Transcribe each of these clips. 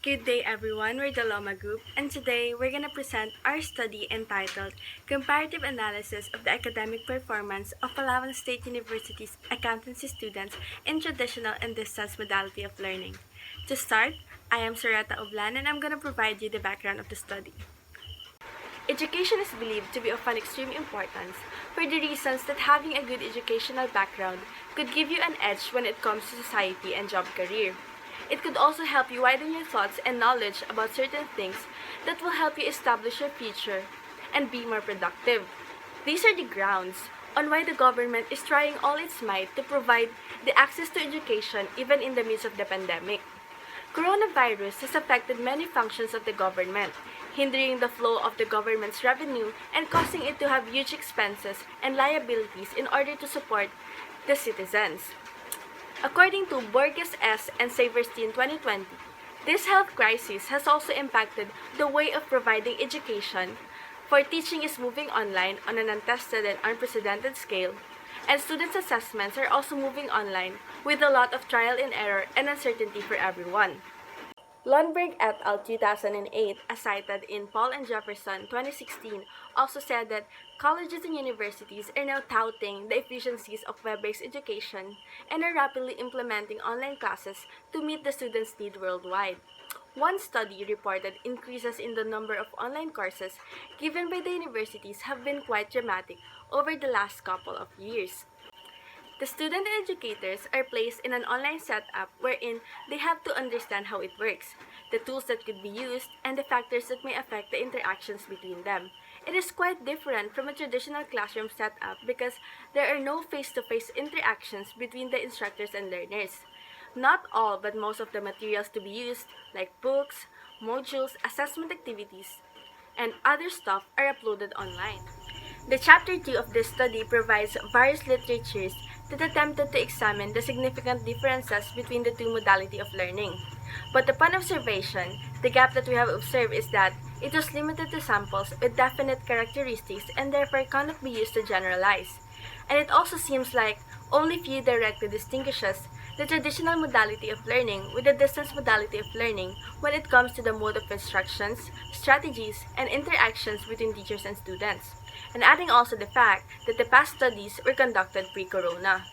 Good day everyone, we're the Loma Group and today we're going to present our study entitled Comparative Analysis of the Academic Performance of Palawan State University's Accountancy Students in Traditional and Distance Modality of Learning. To start, I am Sarata Oblan and I'm going to provide you the background of the study. Education is believed to be of an extreme importance for the reasons that having a good educational background could give you an edge when it comes to society and job career. It could also help you widen your thoughts and knowledge about certain things that will help you establish your future and be more productive. These are the grounds on why the government is trying all its might to provide the access to education even in the midst of the pandemic. Coronavirus has affected many functions of the government, hindering the flow of the government's revenue and causing it to have huge expenses and liabilities in order to support the citizens. According to Borges S. and Saverstein 2020, this health crisis has also impacted the way of providing education, for teaching is moving online on an untested and unprecedented scale, and students' assessments are also moving online with a lot of trial and error and uncertainty for everyone. Lundberg et al. 2008, as cited in Paul and Jefferson 2016, also said that colleges and universities are now touting the efficiencies of web-based education and are rapidly implementing online classes to meet the students' need worldwide. One study reported increases in the number of online courses given by the universities have been quite dramatic over the last couple of years. The student and educators are placed in an online setup wherein they have to understand how it works, the tools that could be used, and the factors that may affect the interactions between them. It is quite different from a traditional classroom setup because there are no face-to-face interactions between the instructors and learners. Not all, but most of the materials to be used, like books, modules, assessment activities, and other stuff are uploaded online. The Chapter 2 of this study provides various literatures that attempted to examine the significant differences between the two modalities of learning. But upon observation, the gap that we have observed is that it was limited to samples with definite characteristics and therefore cannot be used to generalize. And it also seems like only few directly distinguishes the traditional modality of learning with the distance modality of learning when it comes to the mode of instructions, strategies, and interactions between teachers and students, and adding also the fact that the past studies were conducted pre-corona.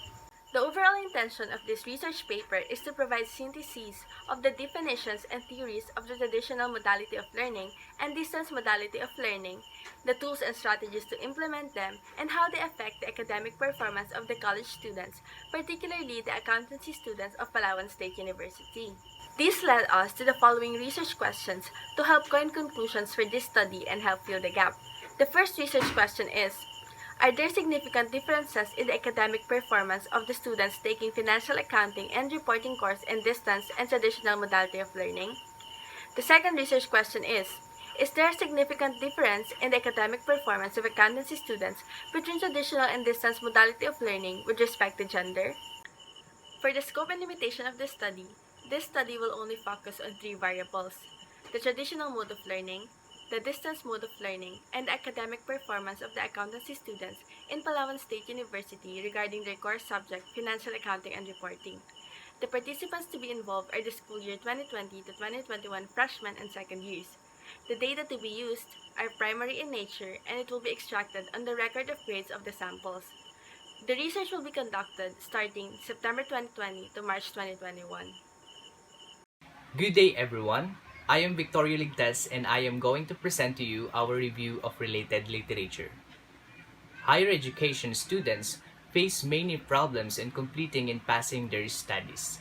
The overall intention of this research paper is to provide syntheses of the definitions and theories of the traditional modality of learning and distance modality of learning, the tools and strategies to implement them, and how they affect the academic performance of the college students, particularly the accountancy students of Palawan State University. This led us to the following research questions to help coin conclusions for this study and help fill the gap. The first research question is, are there significant differences in the academic performance of the students taking financial accounting and reporting course in distance and traditional modality of learning? The second research question is there a significant difference in the academic performance of accountancy students between traditional and distance modality of learning with respect to gender? For the scope and limitation of this study will only focus on three variables: the traditional mode of learning, the distance mode of learning, and the academic performance of the accountancy students in Palawan State University regarding their core subject, financial accounting and reporting. The participants to be involved are the school year 2020 to 2021 freshmen and second years. The data to be used are primary in nature and it will be extracted on the record of grades of the samples. The research will be conducted starting September 2020 to March 2021. Good day everyone. I am Victoria Ligtas and I am going to present to you our review of related literature. Higher education students face many problems in completing and passing their studies.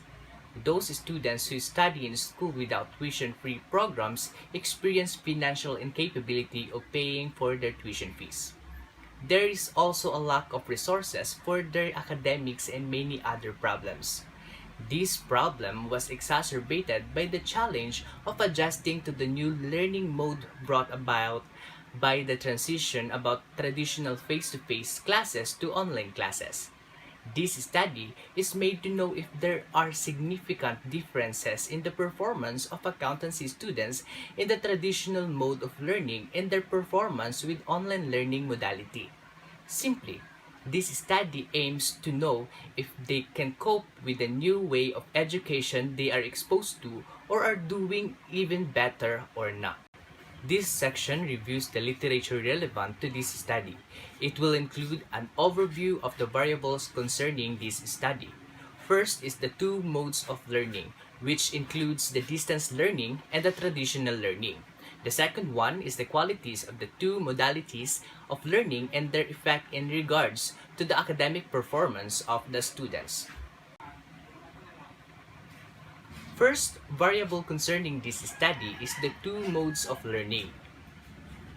Those students who study in school without tuition-free programs experience financial incapability of paying for their tuition fees. There is also a lack of resources for their academics and many other problems. This problem was exacerbated by the challenge of adjusting to the new learning mode brought about by the transition about traditional face-to-face classes to online classes. This study is made to know if there are significant differences in the performance of accountancy students in the traditional mode of learning and their performance with online learning modality. Simply, This study aims to know if they can cope with the new way of education they are exposed to or are doing even better or not. This section reviews the literature relevant to this study. It will include an overview of the variables concerning this study. First is the two modes of learning, which includes the distance learning and the traditional learning. The second one is the qualities of the two modalities of learning and their effect in regards to the academic performance of the students. First variable concerning this study is the two modes of learning.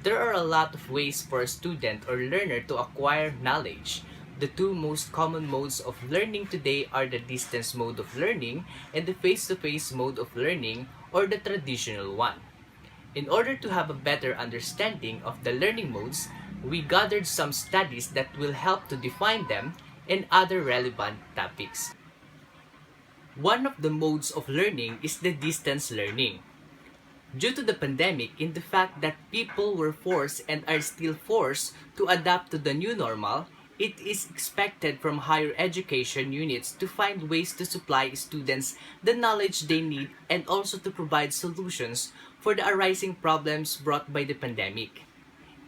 There are a lot of ways for a student or learner to acquire knowledge. The two most common modes of learning today are the distance mode of learning and the face-to-face mode of learning, or the traditional one. In order to have a better understanding of the learning modes, we gathered some studies that will help to define them and other relevant topics. One of the modes of learning is the distance learning. Due to the pandemic, in the fact that people were forced and are still forced to adapt to the new normal, it is expected from higher education units to find ways to supply students the knowledge they need and also to provide solutions for the arising problems brought by the pandemic.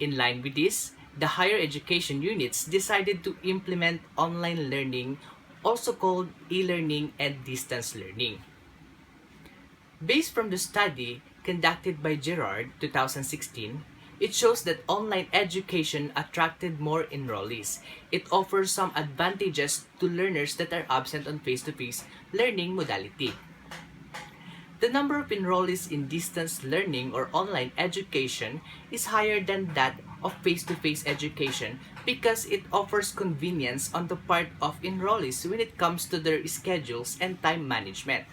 In line with this, the higher education units decided to implement online learning, also called e-learning and distance learning. Based from the study conducted by Gerard 2016, it shows that online education attracted more enrollees. It offers some advantages to learners that are absent on face-to-face learning modality. The number of enrollees in distance learning or online education is higher than that of face-to-face education because it offers convenience on the part of enrollees when it comes to their schedules and time management.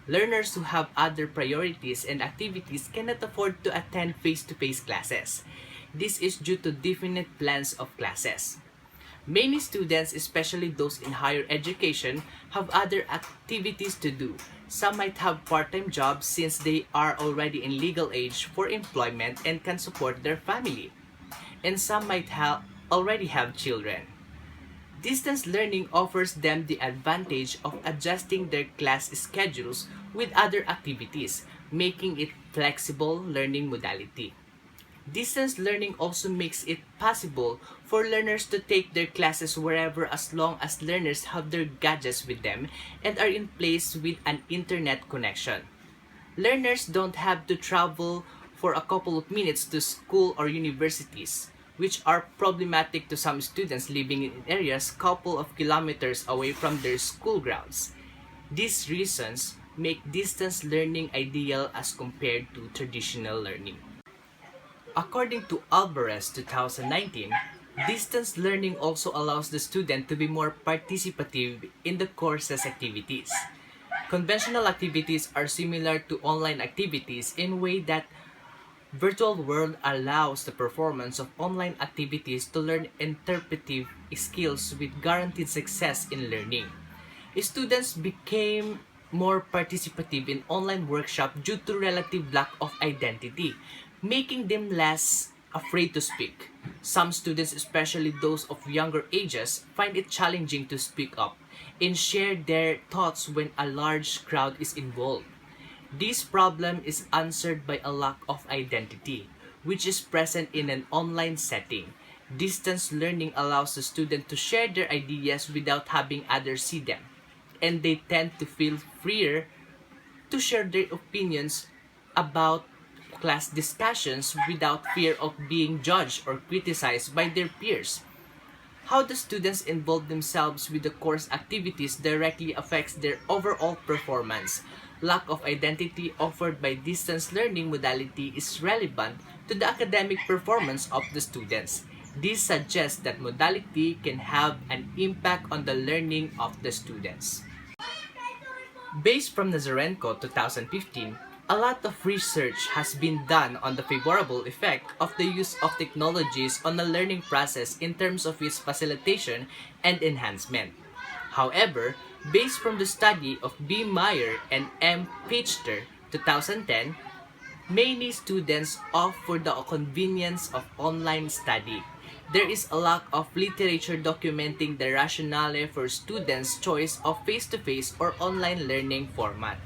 Learners who have other priorities and activities cannot afford to attend face-to-face classes. This is due to definite plans of classes. Many students, especially those in higher education, have other activities to do. Some might have part-time jobs since they are already in legal age for employment and can support their family. And some might already have children. Distance learning offers them the advantage of adjusting their class schedules with other activities, making it flexible learning modality. Distance learning also makes it possible for learners to take their classes wherever as long as learners have their gadgets with them and are in place with an internet connection. Learners don't have to travel for a couple of minutes to school or universities, which are problematic to some students living in areas couple of kilometers away from their school grounds. These reasons make distance learning ideal as compared to traditional learning. According to Alvarez 2019, distance learning also allows the student to be more participative in the course's activities. Conventional activities are similar to online activities in a way that virtual world allows the performance of online activities to learn interpretive skills with guaranteed success in learning. Students became more participative in online workshop due to relative lack of identity, making them less afraid to speak. Some students, especially those of younger ages, find it challenging to speak up and share their thoughts when a large crowd is involved. This problem is answered by a lack of identity, which is present in an online setting. Distance learning allows the student to share their ideas without having others see them, and they tend to feel freer to share their opinions about class discussions without fear of being judged or criticized by their peers. How the students involve themselves with the course activities directly affects their overall performance. Lack of identity offered by distance learning modality is relevant to the academic performance of the students. This suggests that modality can have an impact on the learning of the students. Based from Nazarenko 2015, a lot of research has been done on the favorable effect of the use of technologies on the learning process in terms of its facilitation and enhancement. However, based from the study of B. Meyer and M. Pichter 2010, many students opt for the convenience of online study. there is a lack of literature documenting the rationale for students' choice of face-to-face or online learning format.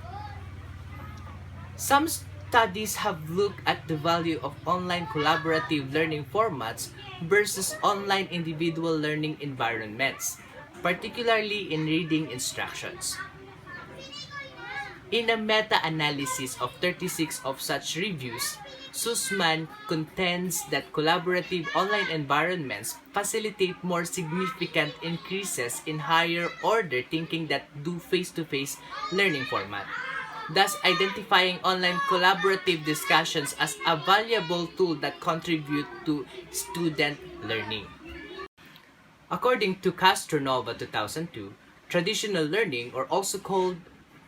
Some studies have looked at the value of online collaborative learning formats versus online individual learning environments, particularly in reading instructions. In a meta-analysis of 36 of such reviews, Sussman contends that collaborative online environments facilitate more significant increases in higher order thinking that do face-to-face learning format, thus identifying online collaborative discussions as a valuable tool that contribute to student learning. According to Castronova 2002, traditional learning, or also called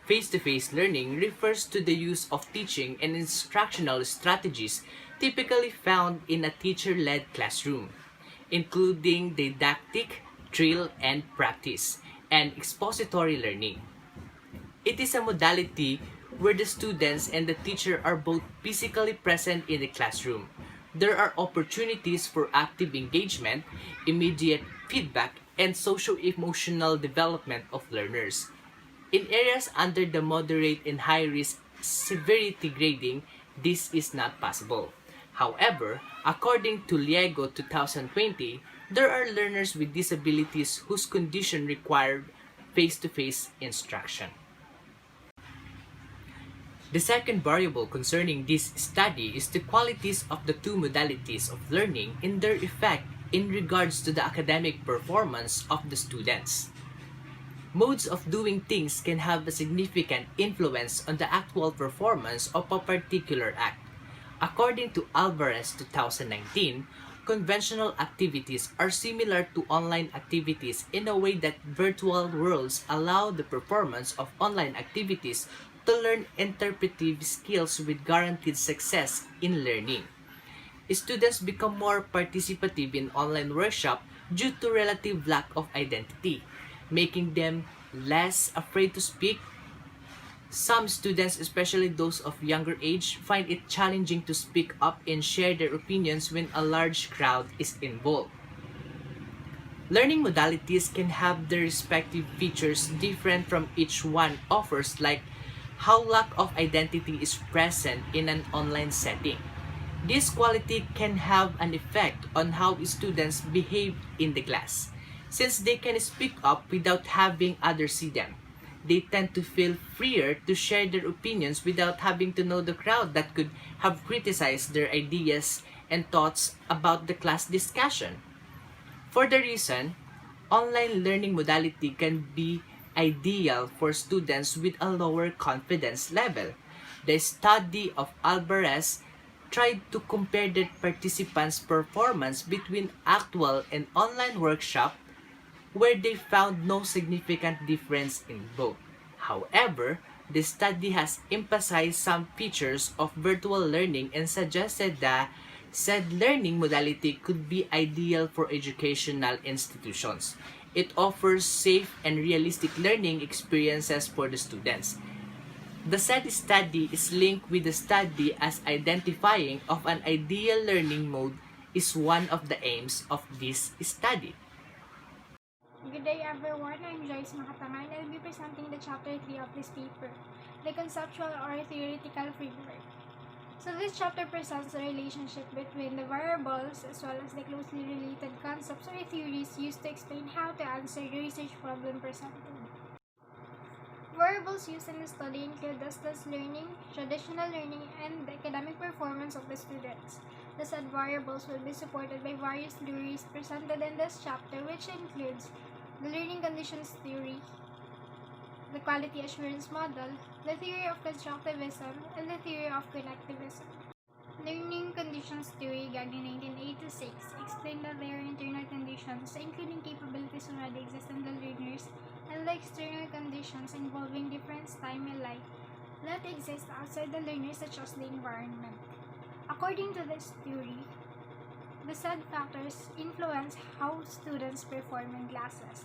face-to-face learning, refers to the use of teaching and instructional strategies typically found in a teacher-led classroom, including didactic, drill and practice, and expository learning. It is a modality where the students and the teacher are both physically present in the classroom. There are opportunities for active engagement, immediate feedback, and socio-emotional development of learners. In areas under the moderate and high-risk severity grading, this is not possible. However, according to Liego 2020, there are learners with disabilities whose condition required face-to-face instruction. The second variable concerning this study is the qualities of the two modalities of learning and their effect in regards to the academic performance of the students. Modes of doing things can have a significant influence on the actual performance of a particular act. According to Alvarez 2019, conventional activities are similar to online activities in a way that virtual worlds allow the performance of online activities to learn interpretive skills with guaranteed success in learning. Students become more participative in online workshop due to relative lack of identity, making them less afraid to speak. Some students, especially those of younger age, find it challenging to speak up and share their opinions when a large crowd is involved. Learning modalities can have their respective features different from each one offers, like how lack of identity is present in an online setting. This quality can have an effect on how students behave in the class. Since they can speak up without having others see them, they tend to feel freer to share their opinions without having to know the crowd that could have criticized their ideas and thoughts about the class discussion. For the reason, online learning modality can be ideal for students with a lower confidence level. The study of Alvarez tried to compare the participants' performance between actual and online workshop where they found no significant difference in both. However, the study has emphasized some features of virtual learning and suggested that said learning modality could be ideal for educational institutions. It offers safe and realistic learning experiences for the students. The said study is linked with the study as identifying of an ideal learning mode is one of the aims of this study. Good day everyone, I'm Joyce Makatama and I'll be presenting the chapter 3 of this paper, the conceptual or theoretical framework. So this chapter presents the relationship between the variables as well as the closely related concepts or theories used to explain how to answer the research problem presented. Variables used in the study include distance learning, traditional learning, and the academic performance of the students. The said variables will be supported by various theories presented in this chapter, which includes the learning conditions theory, the quality assurance model, the theory of constructivism, and the theory of connectivism. Learning conditions theory, gagged in 1986, explained that there are internal conditions, including capabilities already exist in the learners, and the external conditions involving different stimuli that exist outside the learner, such as the environment. According to this theory, the said factors influence how students perform in classes.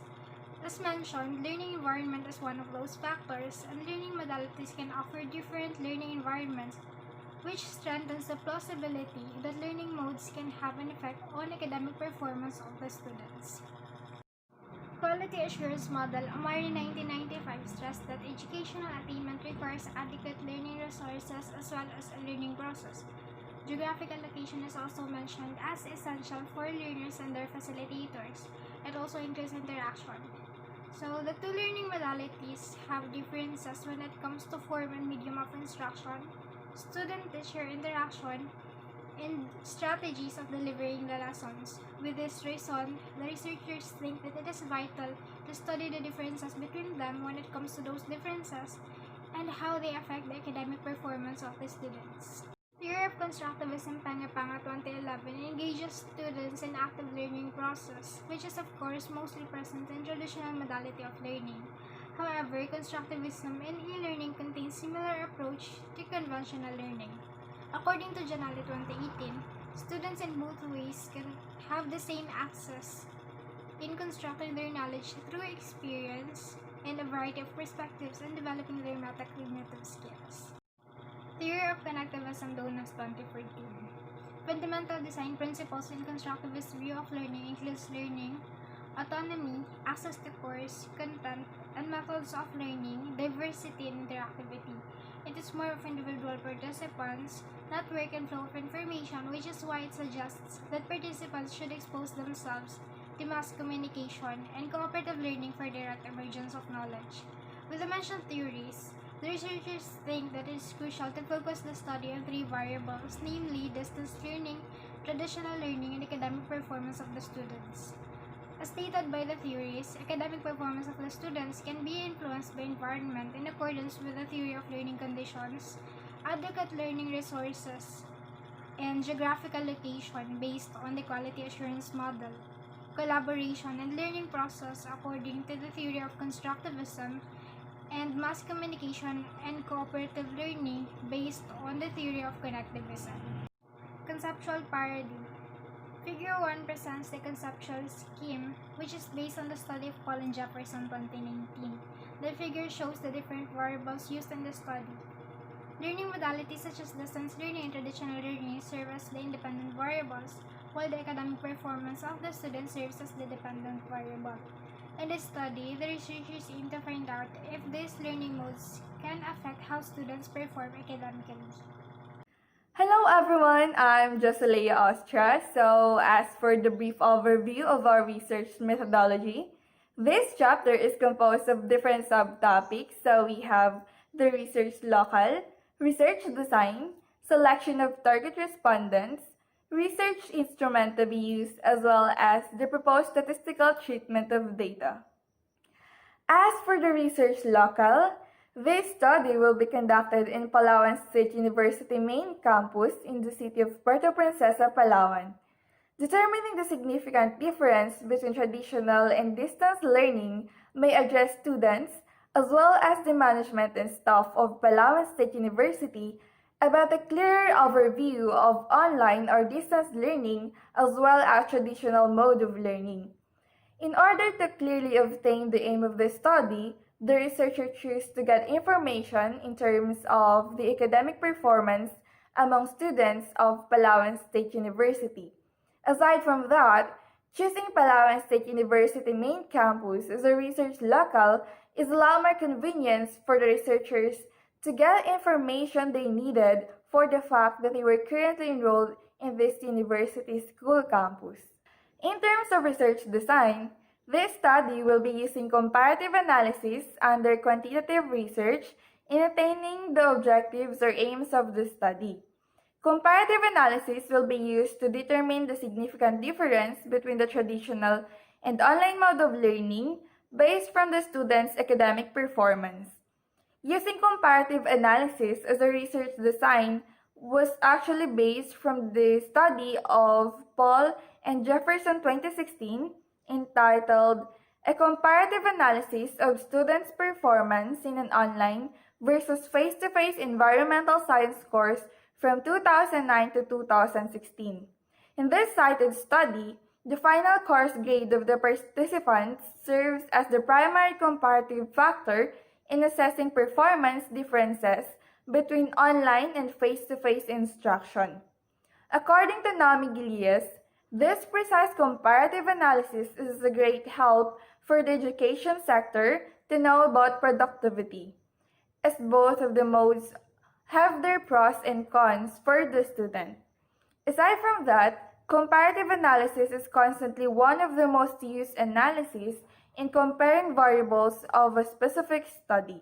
As mentioned, learning environment is one of those factors, and learning modalities can offer different learning environments which strengthens the plausibility that learning modes can have an effect on academic performance of the students. Quality Assurance Model, Amari 1995, stressed that educational attainment requires adequate learning resources as well as a learning process. Geographical location is also mentioned as essential for learners and their facilitators. It also includes interaction. So, the two learning modalities have differences when it comes to form and medium of instruction, student-teacher interaction, and strategies of delivering the lessons. With this reason, the researchers think that it is vital to study the differences between them when it comes to those differences and how they affect the academic performance of the students. Theory of Constructivism Panga-Panga 2011 engages students in active learning process, which is of course mostly present in traditional modality of learning. However, constructivism in e-learning contains similar approach to conventional learning. According to Janali 2018, students in both ways can have the same access in constructing their knowledge through experience and a variety of perspectives and developing their metacognitive skills. Theory of Connectivism Donas 2014. Fundamental design principles in constructivist view of learning includes learning, autonomy, access to course, content, and methods of learning, diversity, and interactivity. It is more of individual participants, network, and flow of information, which is why it suggests that participants should expose themselves to mass communication and cooperative learning for direct emergence of knowledge. With the mentioned theories, the researchers think that it is crucial to focus the study on three variables, namely distance learning, traditional learning, and academic performance of the students. As stated by the theories, academic performance of the students can be influenced by environment in accordance with the theory of learning conditions, adequate learning resources, and geographical location based on the quality assurance model, collaboration and learning process according to the theory of constructivism, and mass communication and cooperative learning based on the theory of connectivism. Conceptual paradigm. Figure 1 presents the conceptual scheme, which is based on the study of Paul and Jefferson 2019. The figure shows the different variables used in the study. Learning modalities such as distance learning and traditional learning serve as the independent variables, while the academic performance of the student serves as the dependent variable. In this study, the researchers aim to find out if these learning modes can affect how students perform academically. Hello everyone, I'm Joselia Ostra. So, as for the brief overview of our research methodology, this chapter is composed of different subtopics. So, we have the research local, research design, selection of target respondents, research instrument to be used, as well as the proposed statistical treatment of data. As for the research local, this study will be conducted in Palawan State University main campus in the city of Puerto Princesa, Palawan. Determining the significant difference between traditional and distance learning may address students as well as the management and staff of Palawan State University about a clearer overview of online or distance learning as well as traditional mode of learning. In order to clearly obtain the aim of the study, the researcher chose to get information in terms of the academic performance among students of Palawan State University. Aside from that, choosing Palawan State University main campus as a research local is a lot more convenience for the researchers to get information they needed for the fact that they were currently enrolled in this university's school campus. In terms of research design, this study will be using comparative analysis under quantitative research in attaining the objectives or aims of the study. Comparative analysis will be used to determine the significant difference between the traditional and online mode of learning based from the student's academic performance. Using comparative analysis as a research design was actually based from the study of Paul and Jefferson 2016 entitled A Comparative Analysis of Students' Performance in an Online versus Face-to-Face Environmental Science Course from 2009 to 2016. In this cited study, the final course grade of the participants serves as the primary comparative factor in assessing performance differences between online and face-to-face instruction. According to Nami Gilies, this precise comparative analysis is a great help for the education sector to know about productivity, as both of the modes have their pros and cons for the student. Aside from that, comparative analysis is constantly one of the most used analyses in comparing variables of a specific study.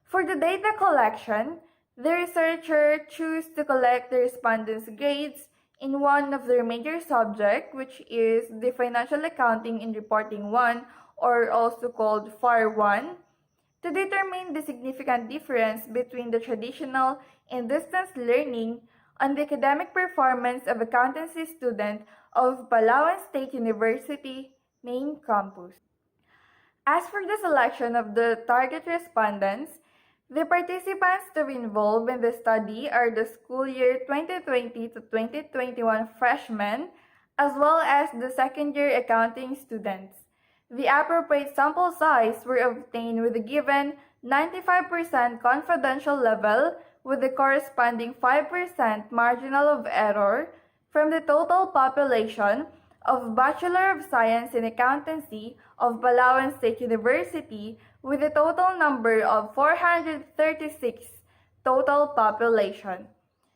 For the data collection, the researcher chooses to collect the respondents' grades in one of their major subjects, which is the Financial Accounting and Reporting 1, or also called FAR 1, to determine the significant difference between the traditional and distance learning on the academic performance of accountancy student of Palawan State University main campus. As for the selection of the target respondents, the participants to be involved in the study are the school year 2020 to 2021 freshmen, as well as the second year accounting students. The appropriate sample size were obtained with a given 95% confidential level with the corresponding 5% marginal of error from the total population of Bachelor of Science in Accountancy of Palawan State University with a total number of 436 total population.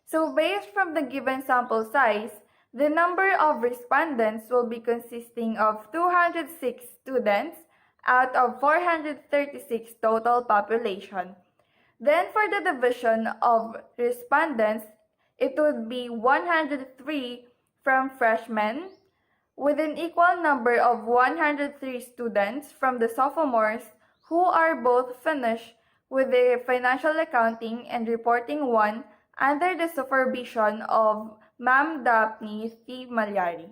So based from the given sample size, the number of respondents will be consisting of 206 students out of 436 total population. Then for the division of respondents, it would be 103 from freshmen, with an equal number of 103 students from the sophomores who are both finished with the Financial Accounting and Reporting 1 under the supervision of Ma'am Daphne T. Malyari.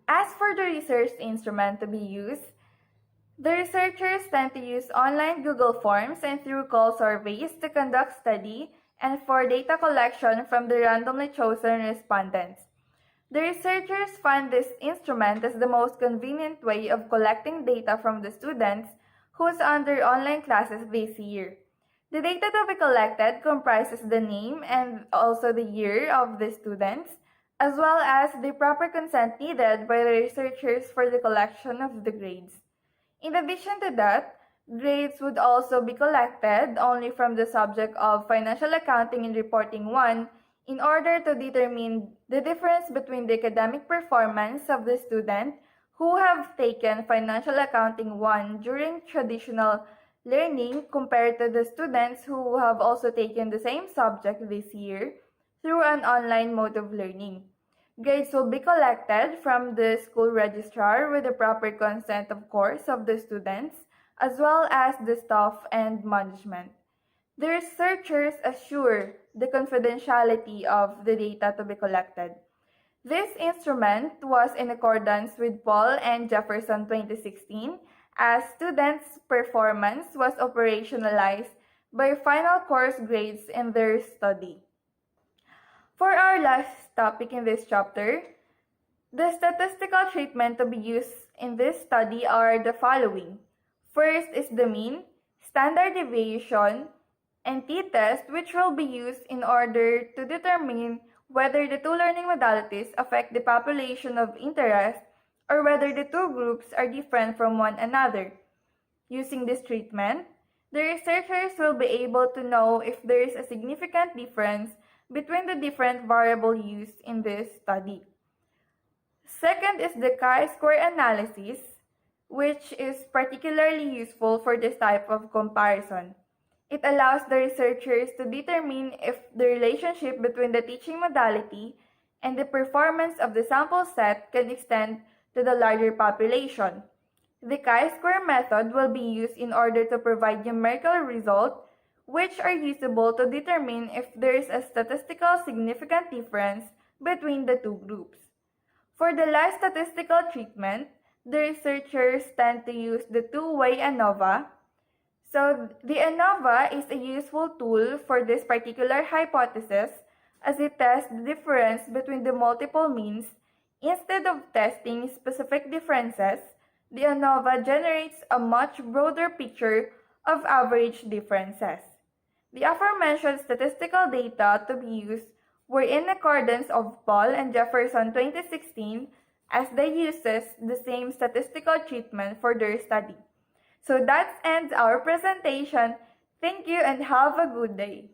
As for the research instrument to be used, the researchers tend to use online Google Forms and through call surveys to conduct study and for data collection from the randomly chosen respondents. The researchers find this instrument as the most convenient way of collecting data from the students who's under online classes this year. The data to be collected comprises the name and also the year of the students, as well as the proper consent needed by the researchers for the collection of the grades. In addition to that, grades would also be collected only from the subject of Financial Accounting and Reporting 1 in order to determine the difference between the academic performance of the student who have taken Financial Accounting 1 during traditional learning compared to the students who have also taken the same subject this year through an online mode of learning. Grades will be collected from the school registrar with the proper consent, of course, of the students, as well as the staff and management. The researchers assure the confidentiality of the data to be collected. This instrument was in accordance with Paul and Jefferson 2016 as students' performance was operationalized by final course grades in their study. For our last topic in this chapter, the statistical treatment to be used in this study are the following. First is the mean, standard deviation, and t-test, which will be used in order to determine whether the two learning modalities affect the population of interest or whether the two groups are different from one another. Using this treatment, the researchers will be able to know if there is a significant difference between the different variables used in this study. Second is the chi-square analysis, which is particularly useful for this type of comparison. It allows the researchers to determine if the relationship between the teaching modality and the performance of the sample set can extend to the larger population. The chi-square method will be used in order to provide numerical results which are usable to determine if there is a statistical significant difference between the two groups. For the last statistical treatment, the researchers tend to use the two-way ANOVA. So the ANOVA is a useful tool for this particular hypothesis as it tests the difference between the multiple means. Instead of testing specific differences, the ANOVA generates a much broader picture of average differences. The aforementioned statistical data to be used were in accordance of Paul and Jefferson 2016 as they uses the same statistical treatment for their study. So that ends our presentation. Thank you and have a good day.